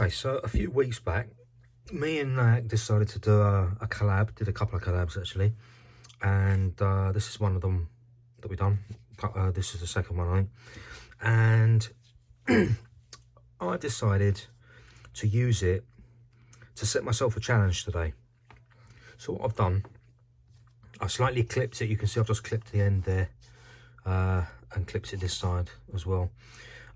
Okay, so a few weeks back, me and Nag decided to do a collab, did a couple of collabs actually, and this is one of them that we've done. This is the second one, I think. And I decided to use it to set myself a challenge today. So what I've done, I've slightly clipped it. You can see I've just clipped the end there and clipped it this side as well.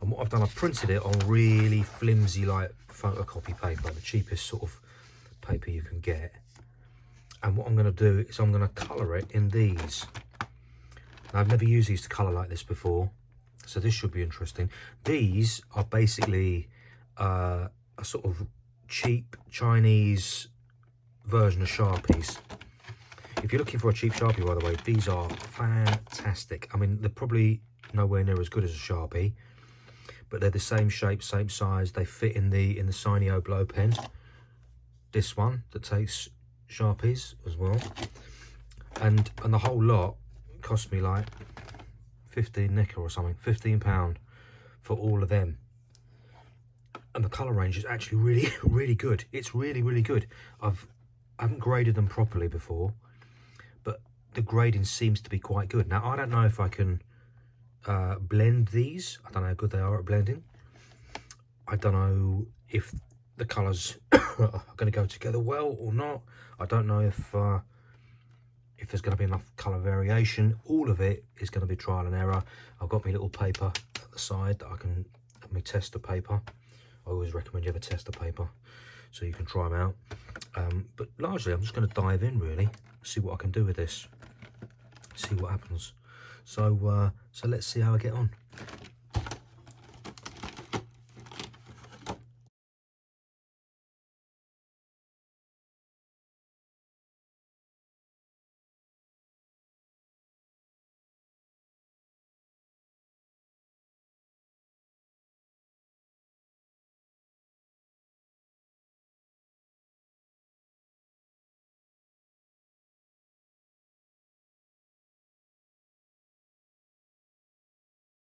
And what I've done, I've printed it on really flimsy, like photocopy paper, the cheapest sort of paper you can get. And what I'm going to do is I'm going to colour it in these. Now, I've never used these to colour like this before, so this should be interesting. These are basically a sort of cheap Chinese version of Sharpies. If you're looking for a cheap Sharpie, by the way, these are fantastic. I mean, they're probably nowhere near as good as a Sharpie, but they're the same shape, same size. They fit in the Synio blowpen. This one that takes Sharpies as well, and the whole lot cost me like 15 nickel or something, £15 for all of them. And the colour range is actually really good. It's really good. I haven't graded them properly before, but the grading seems to be quite good. Now, I don't know if I can blend these. I don't know how good they are at blending. I don't know if the colours are going to go together well or not. I don't know if there's going to be enough colour variation. All of it is going to be trial and error. I've got my little paper at the side that I can have me test the paper. I always recommend you have a tester paper so you can try them out. But largely I'm just going to dive in, really, see what I can do with this, see what happens. So let's see how I get on.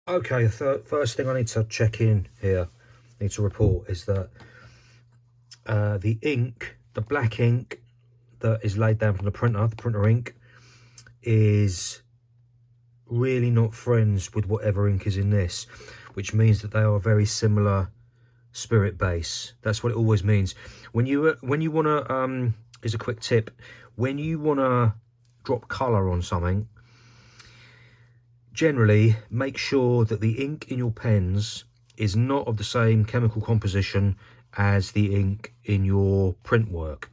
Okay, first thing I need to check in here, need to report, is that the ink, the black ink that is laid down from the printer ink, is really not friends with whatever ink is in this, which means that they are a very similar spirit base. That's what it always means. When you want to, is a quick tip, when you want to drop colour on something, generally make sure that the ink in your pens is not of the same chemical composition as the ink in your print work.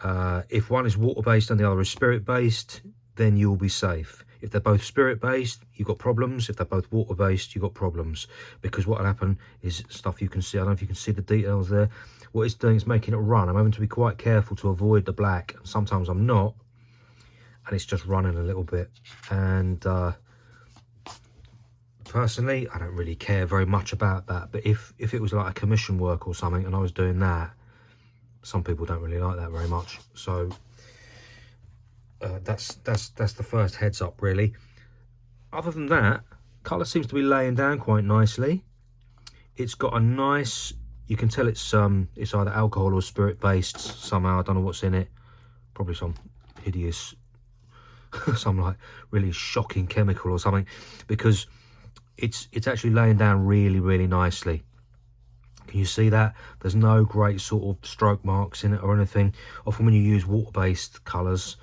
If one is water-based and the other is spirit-based, then you'll be safe. If they're both spirit-based, you've got problems. If they're both water-based, you've got problems. Because what will happen is stuff you can see. I don't know if you can see the details there. What it's doing is making it run. I'm having to be quite careful to avoid the black. Sometimes I'm not. And it's just running a little bit. And personally, I don't really care very much about that. But if it was like a commission work or something and I was doing that, some people don't really like that very much. So that's the first heads up, really. Other than that, colour seems to be laying down quite nicely. It's got a nice, you can tell it's either alcohol or spirit based somehow. I don't know what's in it. Probably some hideous some like really shocking chemical or something, because it's actually laying down really nicely. Can you see that? There's no great sort of stroke marks in it or anything. Often when you use water-based colours,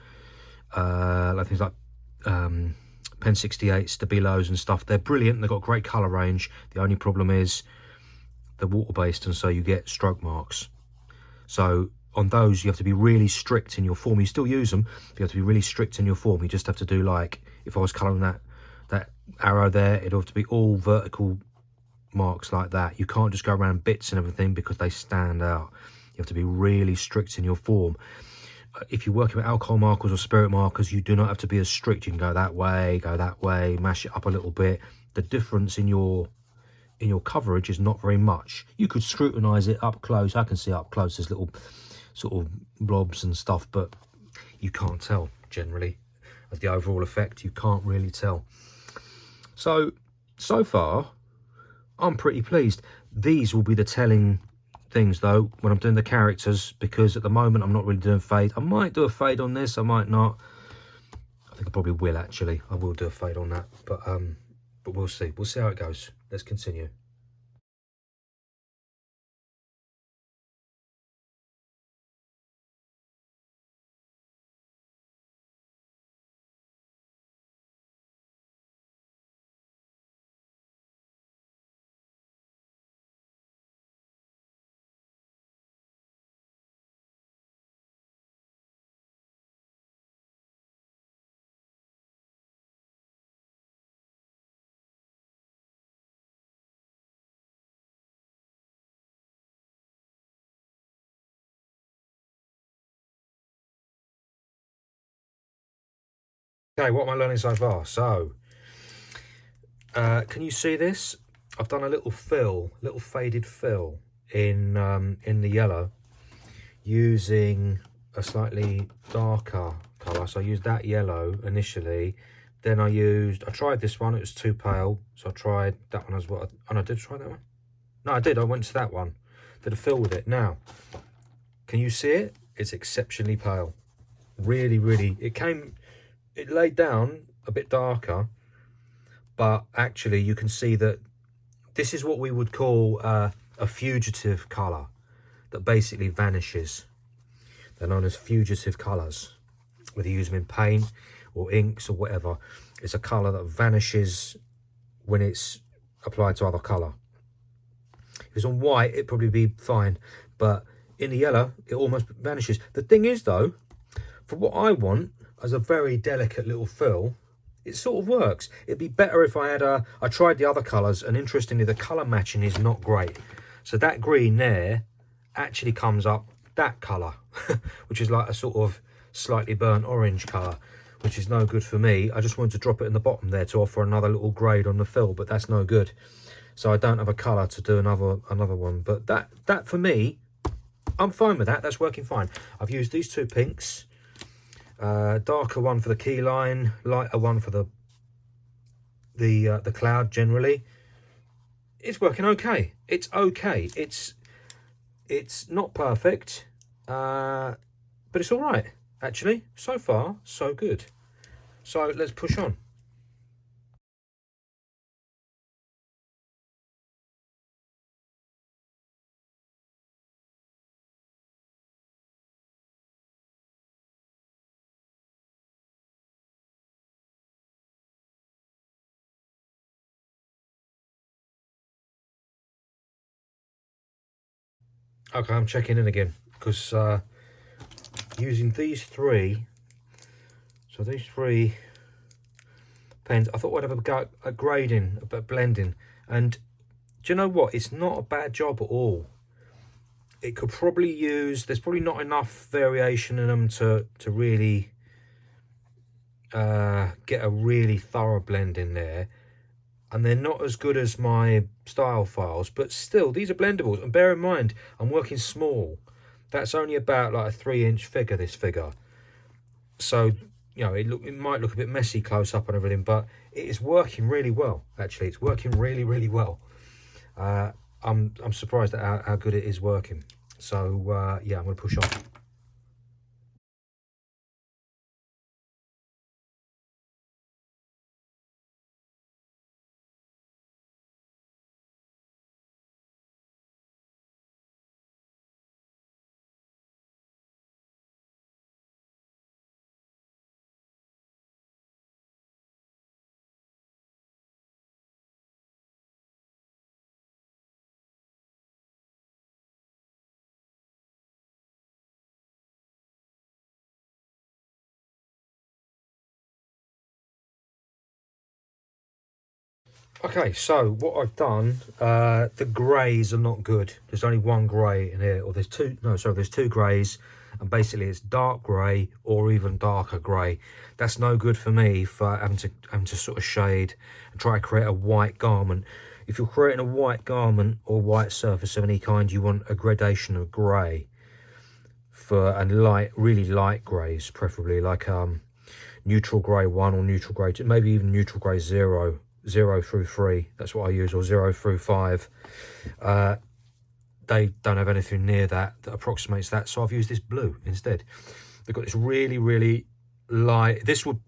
like things like Pen 68, Stabilos and stuff, they're brilliant. They've got great colour range. The only problem is they're water-based, and so you get stroke marks. So on those, you have to be really strict in your form. You still use them, but you have to be really strict in your form. You just have to do, like, if I was colouring that arrow there, it'd have to be all vertical marks like that. You can't just go around bits and everything because they stand out. You have to be really strict in your form. If you're working with alcohol markers or spirit markers, you do not have to be as strict. You can go that way, mash it up a little bit. The difference in your coverage is not very much. You could scrutinize it up close. I can see up close there's little sort of blobs and stuff, but you can't tell generally. As the overall effect, you can't really tell. So far I'm pretty pleased. These will be the telling things though when I'm doing the characters, because at the moment I'm not really doing fade. I might do a fade on this, I might not. I think I probably will actually. I will do a fade on that, but we'll see. We'll see how it goes. Let's continue. Okay, what am I learning so far? So, can you see this? I've done a little fill, little faded fill in the yellow using a slightly darker colour. So I used that yellow initially. Then I tried this one, it was too pale. So I tried that one as well. And I did try that one? No, I did. I went to that one. Did a fill with it. Now, can you see it? It's exceptionally pale. Really, really. It laid down a bit darker, but actually you can see that this is what we would call a fugitive colour that basically vanishes. They're known as fugitive colours, whether you use them in paint or inks or whatever. It's a colour that vanishes when it's applied to other colour. If it's on white, it'd probably be fine, but in the yellow, it almost vanishes. The thing is though, for what I want, as a very delicate little fill, it sort of works. It'd be better if I tried the other colours, and interestingly, the colour matching is not great. So that green there actually comes up that colour, which is like a sort of slightly burnt orange colour, which is no good for me. I just wanted to drop it in the bottom there to offer another little grade on the fill, but that's no good. So I don't have a colour to do another one. But that for me, I'm fine with that. That's working fine. I've used these two pinks. Darker one for the key line, lighter one for the cloud generally. It's working okay. It's okay. It's not perfect, but it's all right actually. So far, so good. So let's push on. Okay, I'm checking in again because using these three, so these three pens, I thought I'd have a go at grading, a blending, and do you know what? It's not a bad job at all. It could probably use, there's probably not enough variation in them to really get a really thorough blend in there. And they're not as good as my style files, but still, these are blendables. And bear in mind, I'm working small. That's only about like a 3-inch figure, this figure. So, you know, it might look a bit messy close up and everything, but it is working really well, actually. It's working really, really well. I'm surprised at how good it is working. So, yeah, I'm going to push on. Okay, so what I've done, the greys are not good. There's only one grey in here, or there's two, no, sorry, there's two greys, and basically it's dark grey or even darker grey. That's no good for me for having to sort of shade and try to create a white garment. If you're creating a white garment or white surface of any kind, you want a gradation of grey and light, really light greys, preferably like neutral grey 1 or neutral grey 2, maybe even neutral grey 0 through 3. That's what I use, or 0 through 5. they don't have anything near that approximates that, so I've used this blue instead. They've got this really light, this would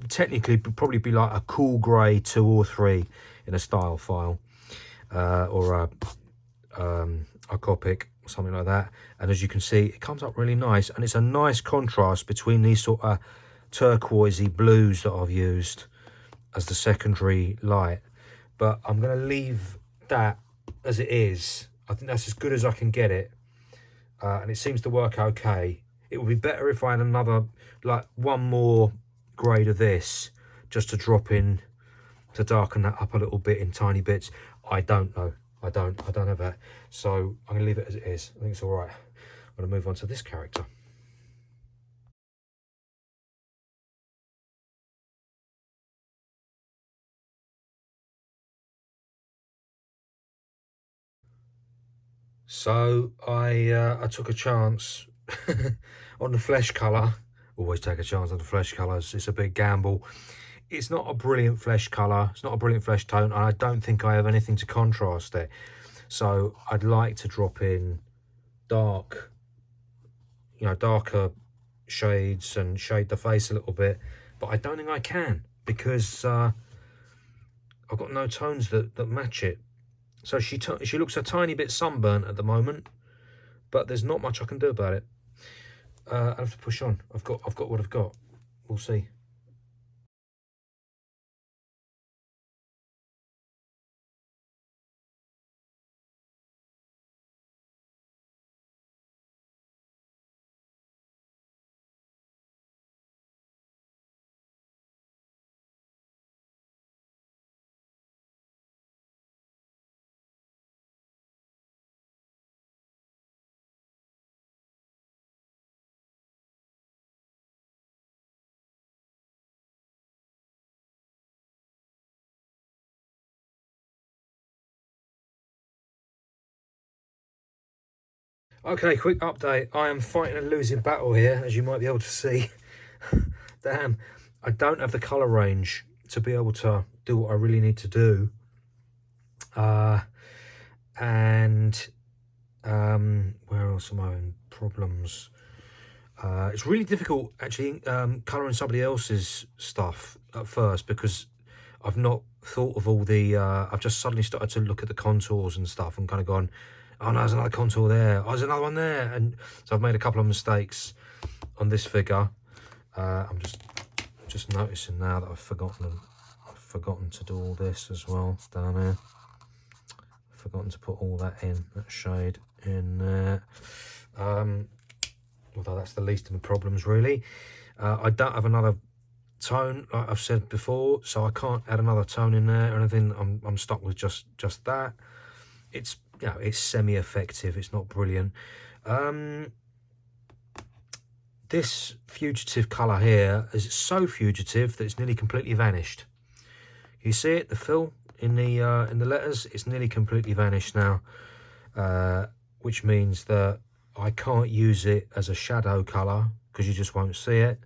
technically probably be like a cool grey 2 or 3 in a style file, or a Copic, something like that. And as you can see, it comes up really nice, and it's a nice contrast between these sort of turquoisey blues that I've used as the secondary light. But I'm going to leave that as it is. I think that's as good as I can get it, and it seems to work okay. It would be better if I had another, like one more grade of this, just to drop in to darken that up a little bit in tiny bits. I don't know. I don't have that. So I'm gonna leave it as it is. I think it's all right. I'm gonna move on to this character. So I took a chance on the flesh colour. Always take a chance on the flesh colours. It's a big gamble. It's not a brilliant flesh colour. It's not a brilliant flesh tone, and I don't think I have anything to contrast it. So I'd like to drop in dark, you know, darker shades and shade the face a little bit, but I don't think I can, because I've got no tones that match it. So she looks a tiny bit sunburnt at the moment, but there's not much I can do about it. I have to push on. I've got what I've got. We'll see. Okay, quick update. I am fighting a losing battle here, as you might be able to see. Damn, I don't have the colour range to be able to do what I really need to do. And where else am I in problems? It's really difficult actually colouring somebody else's stuff at first, because I've not thought of all the I've just suddenly started to look at the contours and stuff and kind of gone, oh no, there's another contour there, oh there's another one there, and so I've made a couple of mistakes on this figure. I'm just noticing now that I've forgotten to do all this as well down there. I've forgotten to put all that in, that shade in there. Although that's the least of the problems really. I don't have another tone, like I've said before, so I can't add another tone in there or anything. I'm stuck with just that. It's, you know, it's semi-effective. It's not brilliant. This fugitive colour here is so fugitive that it's nearly completely vanished. You see it, the fill in the letters, it's nearly completely vanished now, which means that I can't use it as a shadow colour because you just won't see it.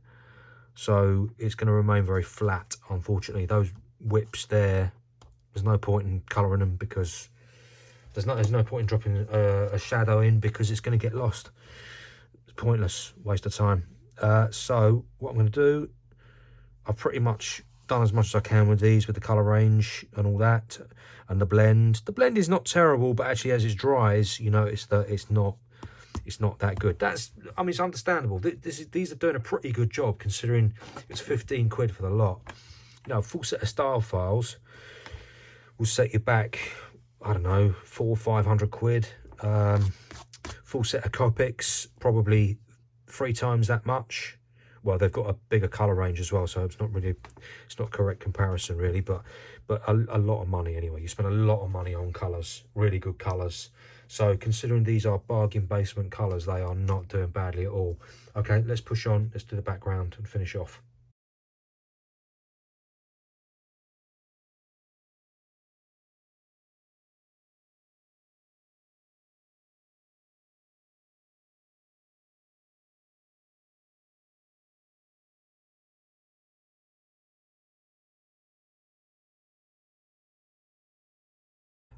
So it's going to remain very flat, unfortunately. Those whips there, there's no point in colouring them, because there's no point in dropping a shadow in, because it's going to get lost. It's pointless, waste of time. So what I'm going to do, I've pretty much done as much as I can with these, with the colour range and all that, and the blend. The blend is not terrible, but actually as it dries, you notice that it's not that good. That's, I mean, it's understandable. These are doing a pretty good job, considering it's 15 quid for the lot. You know, a full set of style files will set you back, I don't know, 400 or 500 quid. Full set of Copics, probably 3 times that much. Well, they've got a bigger colour range as well, so it's not correct comparison really, but a lot of money anyway. You spend a lot of money on colours, really good colours. So considering these are bargain basement colours, they are not doing badly at all. Okay, let's push on. Let's do the background and finish off.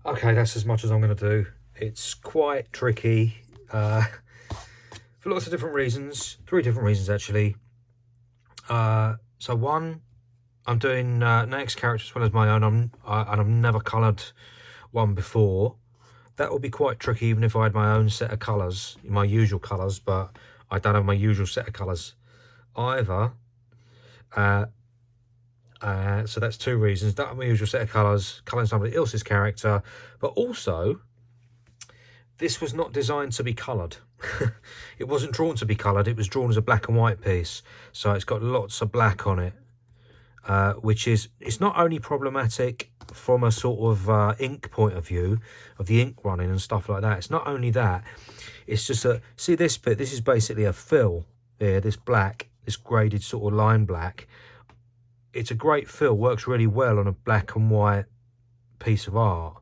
Okay, that's as much as I'm going to do. It's quite tricky for lots of different reasons. 3 different reasons actually. So one, I'm doing next character as well as my own, and I've never coloured one before. That would be quite tricky even if I had my own set of colours, my usual colours, but I don't have my usual set of colours either. So that's 2 reasons. Don't have my usual set of colours, colouring somebody else's character, but also this was not designed to be coloured. It wasn't drawn to be coloured, it was drawn as a black and white piece. So it's got lots of black on it, which is, it's not only problematic from a sort of ink point of view, of the ink running and stuff like that. It's not only that, it's just a, see this bit, this is basically a fill here, this black, this graded sort of line black. It's a great fill, works really well on a black and white piece of art.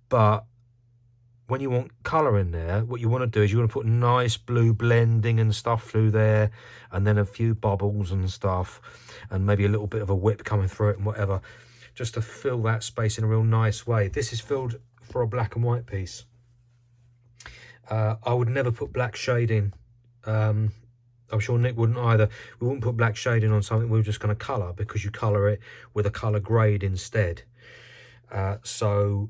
But when you want colour in there, what you want to do is you want to put nice blue blending and stuff through there, and then a few bubbles and stuff, and maybe a little bit of a whip coming through it and whatever, just to fill that space in a real nice way. This is filled for a black and white piece. I would never put black shading. I'm sure Nick wouldn't either. We wouldn't put black shading on something we were just going to colour, because you colour it with a colour grade instead. So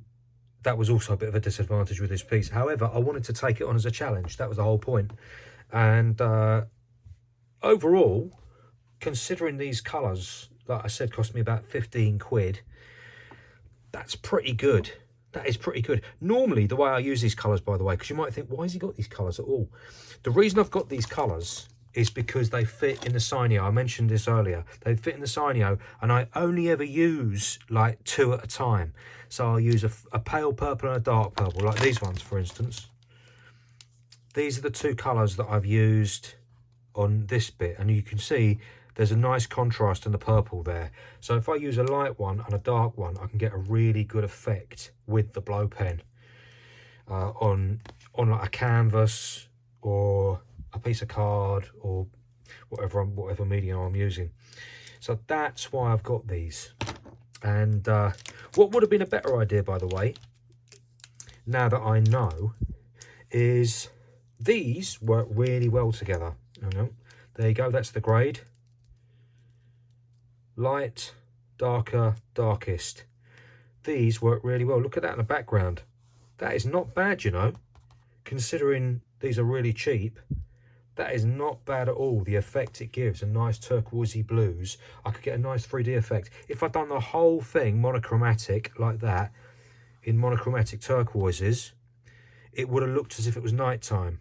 that was also a bit of a disadvantage with this piece. However, I wanted to take it on as a challenge. That was the whole point. And overall, considering these colours, like I said, cost me about 15 quid, that's pretty good. That is pretty good. Normally, the way I use these colours, by the way, because you might think, why has he got these colours at all? The reason I've got these colours is because they fit in the Synio. I mentioned this earlier. They fit in the Synio, and I only ever use like 2 at a time. So I'll use a pale purple and a dark purple, like these ones, for instance. These are the 2 colours that I've used on this bit, and you can see there's a nice contrast in the purple there. So if I use a light one and a dark one, I can get a really good effect with the blow pen on like a canvas or a piece of card or whatever medium I'm using. So that's why I've got these. And what would have been a better idea, by the way, now that I know, is these work really well together. There you go, that's the grade. Light, darker, darkest. These work really well. Look at that in the background. That is not bad, you know, considering these are really cheap. That is not bad at all, the effect it gives, a nice turquoisey blues. I could get a nice 3D effect. If I'd done the whole thing monochromatic like that, in monochromatic turquoises, it would have looked as if it was nighttime.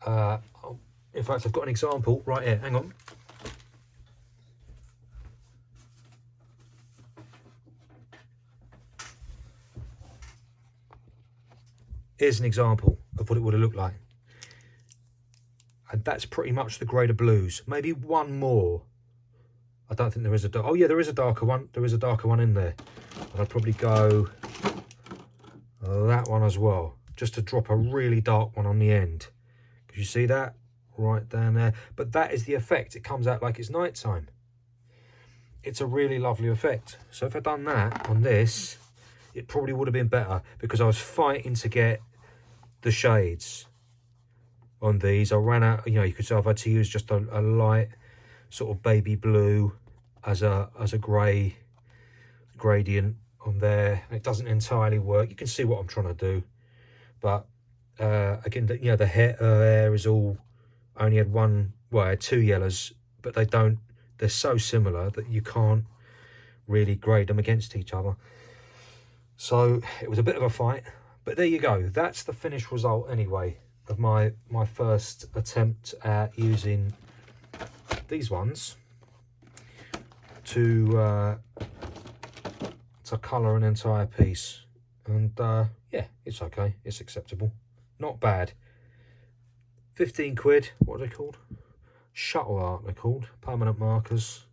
In fact, I've got an example right here, hang on. Here's an example of what it would have looked like. And that's pretty much the grade of blues. Maybe one more. I don't think there is a dark. Oh yeah, there is a darker one. There is a darker one in there. And I'd probably go that one as well, just to drop a really dark one on the end. Because you see that right down there. But that is the effect. It comes out like it's nighttime. It's a really lovely effect. So if I'd done that on this, it probably would have been better, because I was fighting to get the shades on these. I ran out, you know, you could say I've had to use just a light sort of baby blue as a grey gradient on there. It doesn't entirely work. You can see what I'm trying to do, but again, you know, the hair is all, I only had one, well, I had 2 yellows, but they're so similar that you can't really grade them against each other. So it was a bit of a fight, but there you go. That's the finished result anyway of my first attempt at using these ones to colour an entire piece. And yeah, it's okay, it's acceptable, not bad. 15 quid, what are they called? Shuttle art they're called, permanent markers.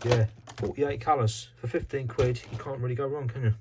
Yeah, 48 colours for 15 quid. You can't really go wrong, can you?